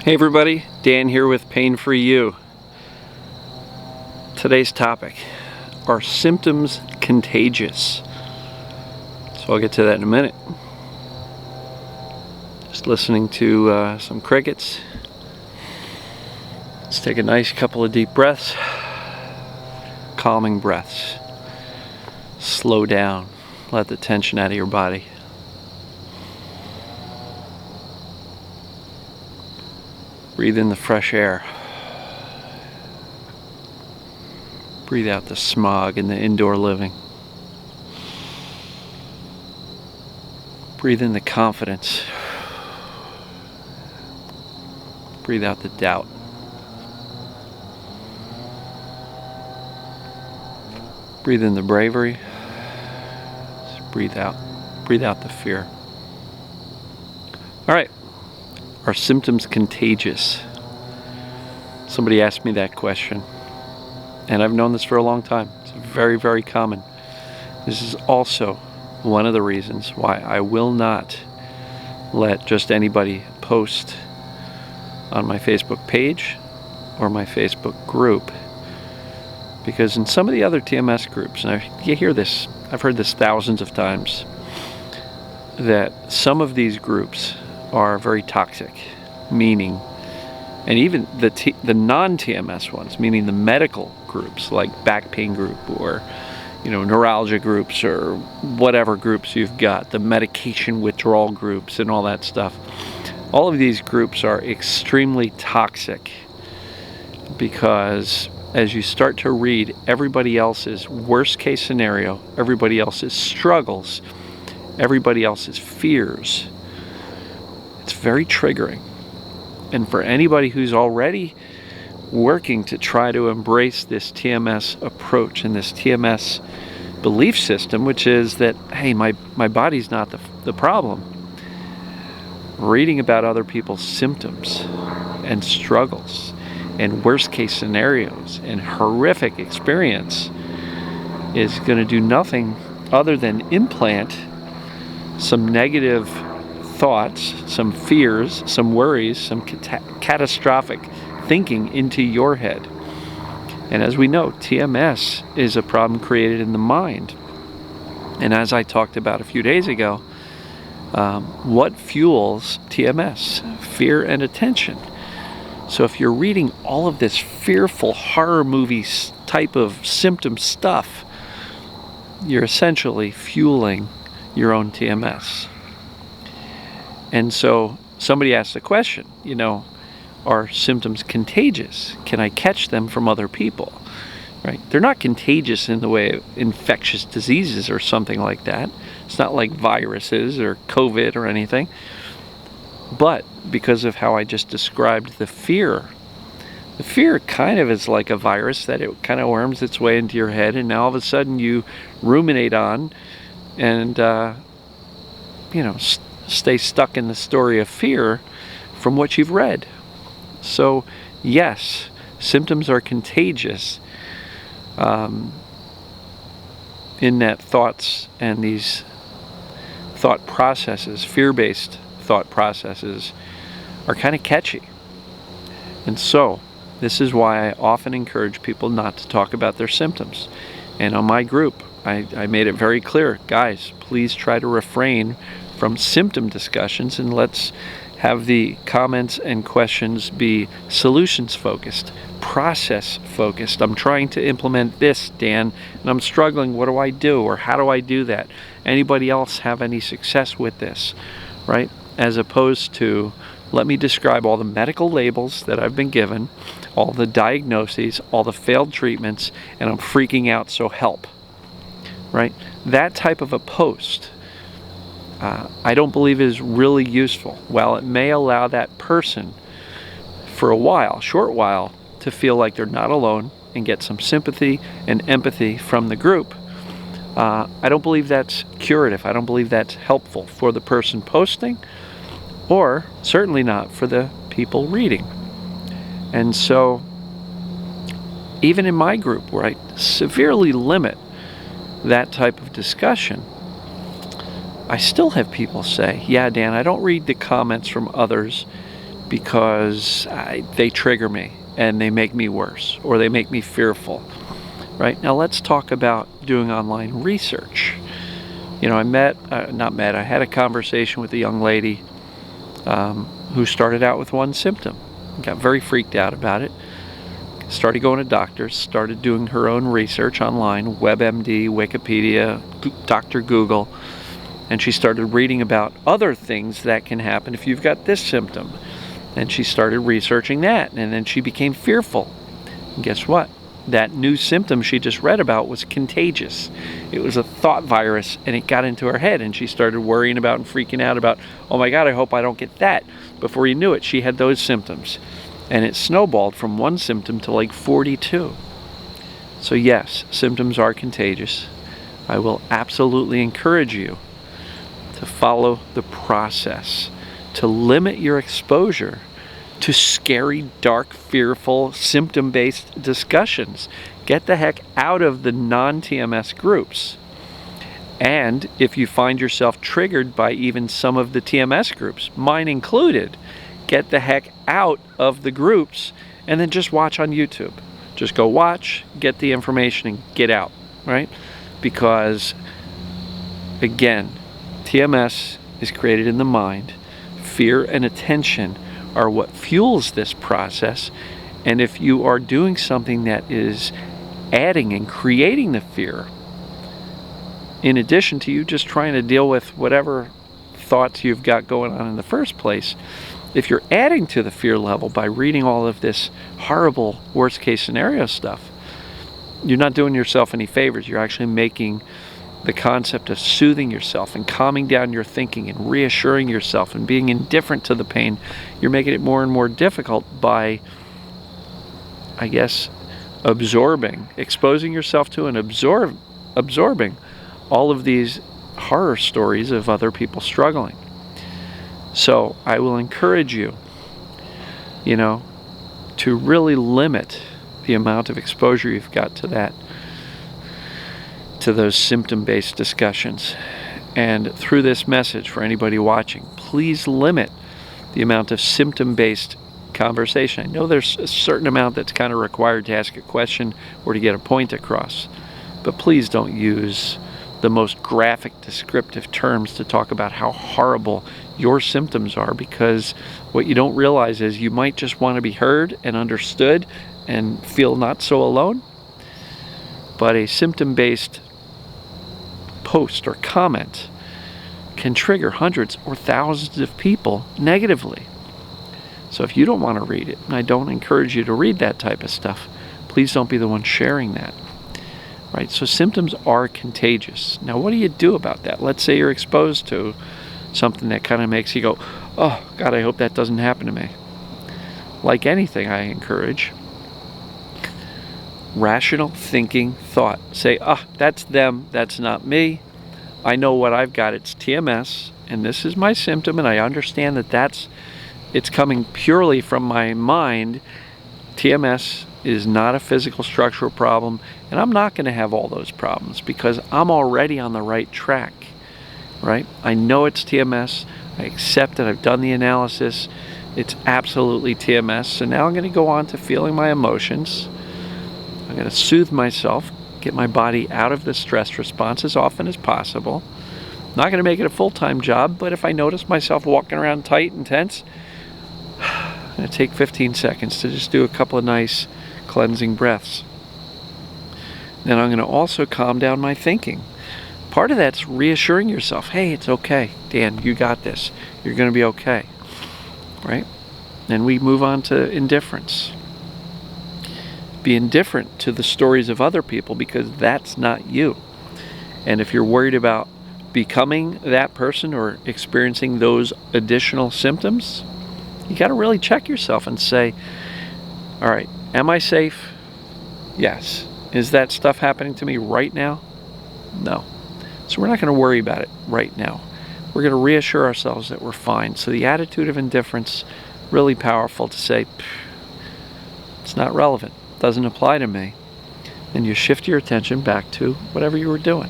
Hey everybody, Dan here with Pain For You. Today's topic, are symptoms contagious? So I'll get to that in a minute. Just listening to some crickets. Let's take a nice couple of deep breaths. Calming breaths. Slow down. Let the tension out of your body. Breathe in the fresh air. Breathe out the smog in the indoor living. Breathe in the confidence. Breathe out the doubt. Breathe in the bravery. Breathe out the fear. All right. Are symptoms contagious? Somebody asked me that question, and I've known this for a long time. It's very, very common. This is also one of the reasons why I will not let just anybody post on my Facebook page or my Facebook group, because in some of the other TMS groups, and you hear this, I've heard this thousands of times, that some of these groups are very toxic, meaning, and even the non-TMS ones, meaning the medical groups like back pain group or neuralgia groups or whatever groups you've got, the medication withdrawal groups and all that stuff. All of these groups are extremely toxic because as you start to read everybody else's worst case scenario, everybody else's struggles, everybody else's fears, it's very triggering. And for anybody who's already working to try to embrace this TMS approach and this TMS belief system, which is that, hey, my body's not the problem. Reading about other people's symptoms and struggles and worst case scenarios and horrific experience is going to do nothing other than implant some negative thoughts, some fears, some worries, some catastrophic thinking into your head. And as we know, TMS is a problem created in the mind. And as I talked about a few days ago, what fuels TMS? Fear and attention. So if you're reading all of this fearful horror movie type of symptom stuff, you're essentially fueling your own TMS. And so somebody asked the question, are symptoms contagious? Can I catch them from other people? Right? They're not contagious in the way of infectious diseases or something like that. It's not like viruses or COVID or anything. But because of how I just described the fear kind of is like a virus that it kind of worms its way into your head, and now all of a sudden you ruminate on and, stay stuck in the story of fear from what you've read. So yes, symptoms are contagious in that thoughts and these thought processes, fear-based thought processes, are kind of catchy. And so this is why I often encourage people not to talk about their symptoms. And on my group, I made it very clear, guys, please try to refrain from symptom discussions, and let's have the comments and questions be solutions focused, process focused. I'm trying to implement this, Dan, and I'm struggling. What do I do? Or how do I do that? Anybody else have any success with this? Right? As opposed to, let me describe all the medical labels that I've been given, all the diagnoses, all the failed treatments, and I'm freaking out, so help. Right? That type of a post, I don't believe is really useful. While it may allow that person for a while, short while, to feel like they're not alone and get some sympathy and empathy from the group, I don't believe that's curative. I don't believe that's helpful for the person posting, or certainly not for the people reading. And so even in my group, where I severely limit that type of discussion, I still have people say, yeah, Dan, I don't read the comments from others because they trigger me and they make me worse, or they make me fearful, right? Now let's talk about doing online research. You know, I had a conversation with a young lady who started out with one symptom, got very freaked out about it, started going to doctors, started doing her own research online, WebMD, Wikipedia, Dr. Google, and she started reading about other things that can happen if you've got this symptom. And she started researching that, and then she became fearful. And guess what? That new symptom she just read about was contagious. It was a thought virus, and it got into her head, and she started worrying about and freaking out about, oh my God, I hope I don't get that. Before you knew it, she had those symptoms. And it snowballed from one symptom to like 42. So yes, symptoms are contagious. I will absolutely encourage you to follow the process, to limit your exposure to scary, dark, fearful, symptom-based discussions. Get the heck out of the non-TMS groups. And if you find yourself triggered by even some of the TMS groups, mine included, get the heck out of the groups and then just watch on YouTube. Just go watch, get the information, and get out, right? Because, again, TMS is created in the mind. Fear and attention are what fuels this process, and if you are doing something that is adding and creating the fear, in addition to you just trying to deal with whatever thoughts you've got going on in the first place, if you're adding to the fear level by reading all of this horrible worst case scenario stuff, you're not doing yourself any favors. You're actually making the concept of soothing yourself and calming down your thinking and reassuring yourself and being indifferent to the pain, you're making it more and more difficult by, I guess, exposing yourself to and absorbing all of these horror stories of other people struggling. So I will encourage you, to really limit the amount of exposure you've got to those symptom-based discussions. And through this message, for anybody watching, please limit the amount of symptom-based conversation. I know there's a certain amount that's kind of required to ask a question or to get a point across, but please don't use the most graphic, descriptive terms to talk about how horrible your symptoms are, because what you don't realize is you might just want to be heard and understood and feel not so alone. But a symptom-based post or comment can trigger hundreds or thousands of people negatively. So if you don't want to read it, and I don't encourage you to read that type of stuff, please don't be the one sharing that. Right? So symptoms are contagious. Now what do you do about that? Let's say you're exposed to something that kind of makes you go, oh God, I hope that doesn't happen to me. Like anything, I encourage rational thinking thought. Say, that's them, that's not me. I know what I've got, it's TMS, and this is my symptom, and I understand that it's coming purely from my mind. TMS is not a physical structural problem, and I'm not going to have all those problems because I'm already on the right track, right? I know it's TMS, I accept it, I've done the analysis, it's absolutely TMS, so now I'm going to go on to feeling my emotions. I'm going to soothe myself, get my body out of the stress response as often as possible. I'm not going to make it a full-time job, but if I notice myself walking around tight and tense, I'm going to take 15 seconds to just do a couple of nice cleansing breaths. Then I'm going to also calm down my thinking. Part of that's reassuring yourself, hey, it's okay, Dan, you got this. You're going to be okay, right? Then we move on to indifference. Be indifferent to the stories of other people because that's not you. And if you're worried about becoming that person or experiencing those additional symptoms, you got to really check yourself and say, all right, am I safe? Yes. Is that stuff happening to me right now? No. So we're not going to worry about it right now. We're going to reassure ourselves that we're fine. So the attitude of indifference, really powerful to say, it's not relevant, doesn't apply to me. And you shift your attention back to whatever you were doing.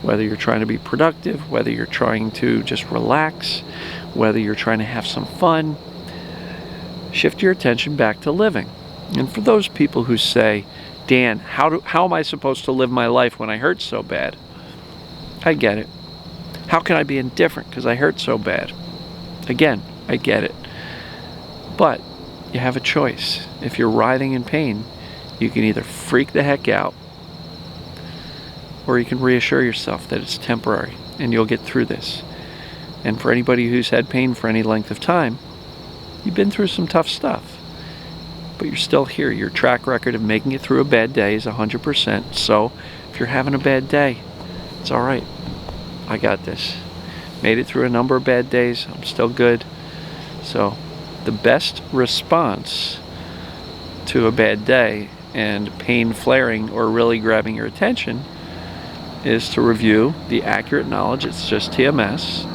Whether you're trying to be productive, whether you're trying to just relax, whether you're trying to have some fun, shift your attention back to living. And for those people who say, Dan, how am I supposed to live my life when I hurt so bad? I get it. How can I be indifferent because I hurt so bad? Again, I get it. But you have a choice. If you're writhing in pain, you can either freak the heck out, or you can reassure yourself that it's temporary and you'll get through this. And for anybody who's had pain for any length of time, you've been through some tough stuff, but you're still here. Your track record of making it through a bad day is 100%. So if you're having a bad day, it's all right. I got this. Made it through a number of bad days. I'm still good. So the best response to a bad day and pain flaring or really grabbing your attention is to review the accurate knowledge. It's just TMS.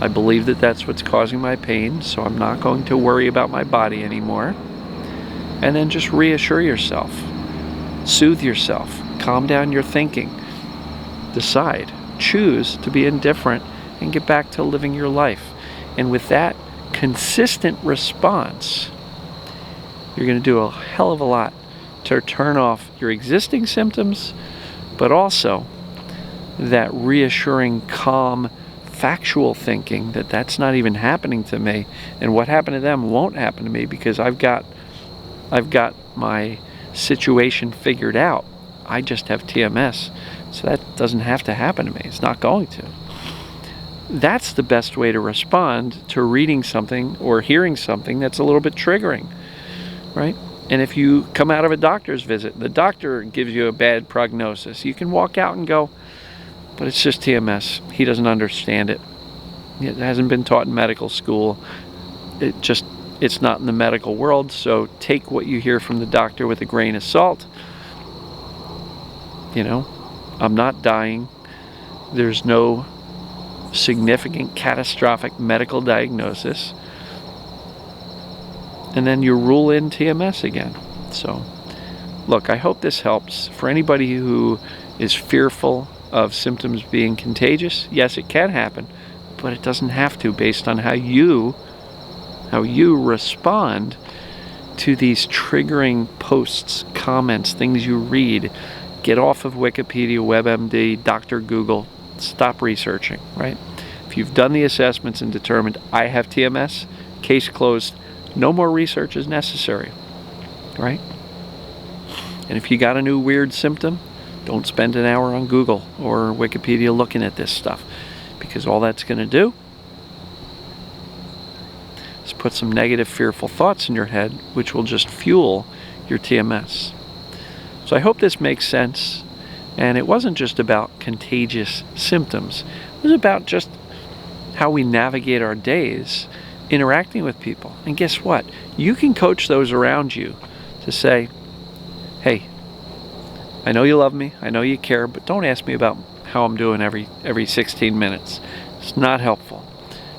I believe that that's what's causing my pain, so I'm not going to worry about my body anymore. And then just reassure yourself. Soothe yourself. Calm down your thinking. Decide. Choose to be indifferent and get back to living your life. And with that consistent response, you're going to do a hell of a lot to turn off your existing symptoms, but also that reassuring, calm, factual thinking that that's not even happening to me, and what happened to them won't happen to me because I've got my situation figured out. I just have TMS, so that doesn't have to happen to me. It's not going to. That's the best way to respond to reading something or hearing something that's a little bit triggering, right? And if you come out of a doctor's visit, the doctor gives you a bad prognosis, you can walk out and go, but it's just TMS. He doesn't understand it. It hasn't been taught in medical school. It's not in the medical world, so take what you hear from the doctor with a grain of salt. You know, I'm not dying. There's no significant catastrophic medical diagnosis. And then you rule in TMS again. So, look, I hope this helps. For anybody who is fearful of symptoms being contagious, yes, it can happen, but it doesn't have to, based on how you respond to these triggering posts, comments, things you read. Get off of Wikipedia, WebMD, Dr. Google. Stop researching, right? If you've done the assessments and determined I have TMS, case closed, no more research is necessary, right? And if you got a new weird symptom, don't spend an hour on Google or Wikipedia looking at this stuff, because all that's going to do is put some negative, fearful thoughts in your head, which will just fuel your TMS. So I hope this makes sense. And it wasn't just about contagious symptoms. It was about just how we navigate our days interacting with people. And guess what? You can coach those around you to say, hey, I know you love me, I know you care, but don't ask me about how I'm doing every 16 minutes. It's not helpful.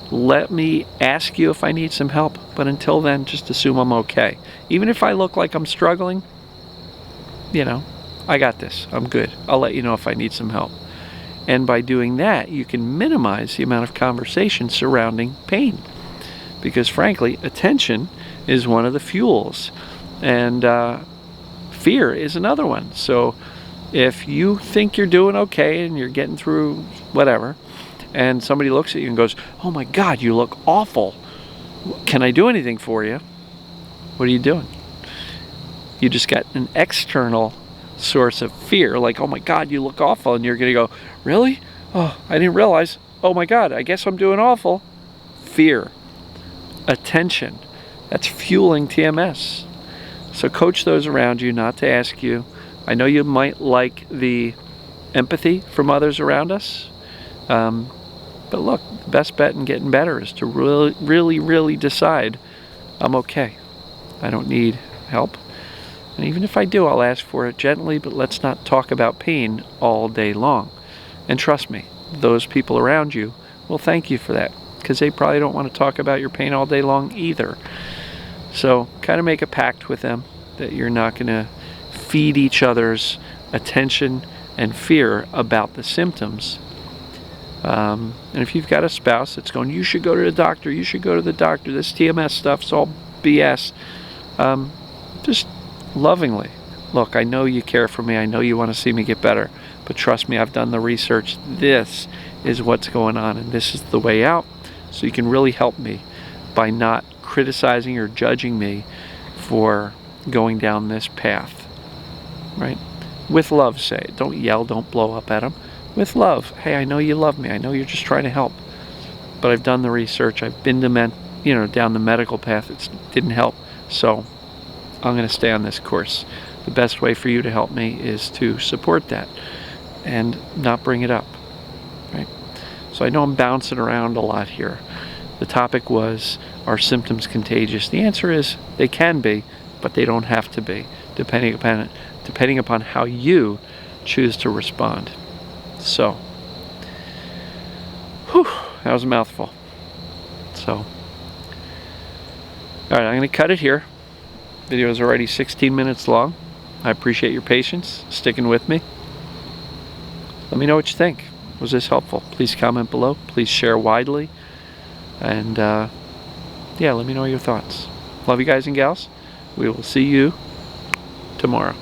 Let me ask you if I need some help, but until then, just assume I'm okay. Even if I look like I'm struggling, you know, I got this. I'm good. I'll let you know if I need some help. And by doing that, you can minimize the amount of conversation surrounding pain. Because frankly, attention is one of the fuels. And fear is another one. So if you think you're doing okay and you're getting through whatever, and somebody looks at you and goes, oh my God, you look awful. Can I do anything for you? What are you doing? You just got an external source of fear, like, oh my God, you look awful. And you're going to go, really? Oh, I didn't realize. Oh my God, I guess I'm doing awful. Fear. Attention. That's fueling TMS. So coach those around you not to ask you. I know you might like the empathy from others around us. But look, the best bet in getting better is to really decide, I'm okay. I don't need help. And even if I do, I'll ask for it gently, but let's not talk about pain all day long. And trust me, those people around you will thank you for that, because they probably don't want to talk about your pain all day long either. So kind of make a pact with them that you're not going to feed each other's attention and fear about the symptoms. And if you've got a spouse that's going, you should go to the doctor, you should go to the doctor, this TMS stuff's all BS. Just lovingly, look, I know you care for me. I know you want to see me get better. But trust me, I've done the research. This is what's going on, and this is the way out. So you can really help me by not criticizing or judging me for going down this path, right? With love, say it. Don't yell, don't blow up at them. With love. Hey, I know you love me. I know you're just trying to help. But I've done the research. I've been to down the medical path. It didn't help. So I'm going to stay on this course. The best way for you to help me is to support that and not bring it up, right? So I know I'm bouncing around a lot here. The topic was, are symptoms contagious? The answer is they can be, but they don't have to be, depending upon how you choose to respond. So, whew, that was a mouthful. So, all right, I'm going to cut it here. The video is already 16 minutes long. I appreciate your patience, sticking with me. Let me know what you think. Was this helpful? Please comment below. Please share widely. And yeah, let me know your thoughts. Love you guys and gals. We will see you tomorrow.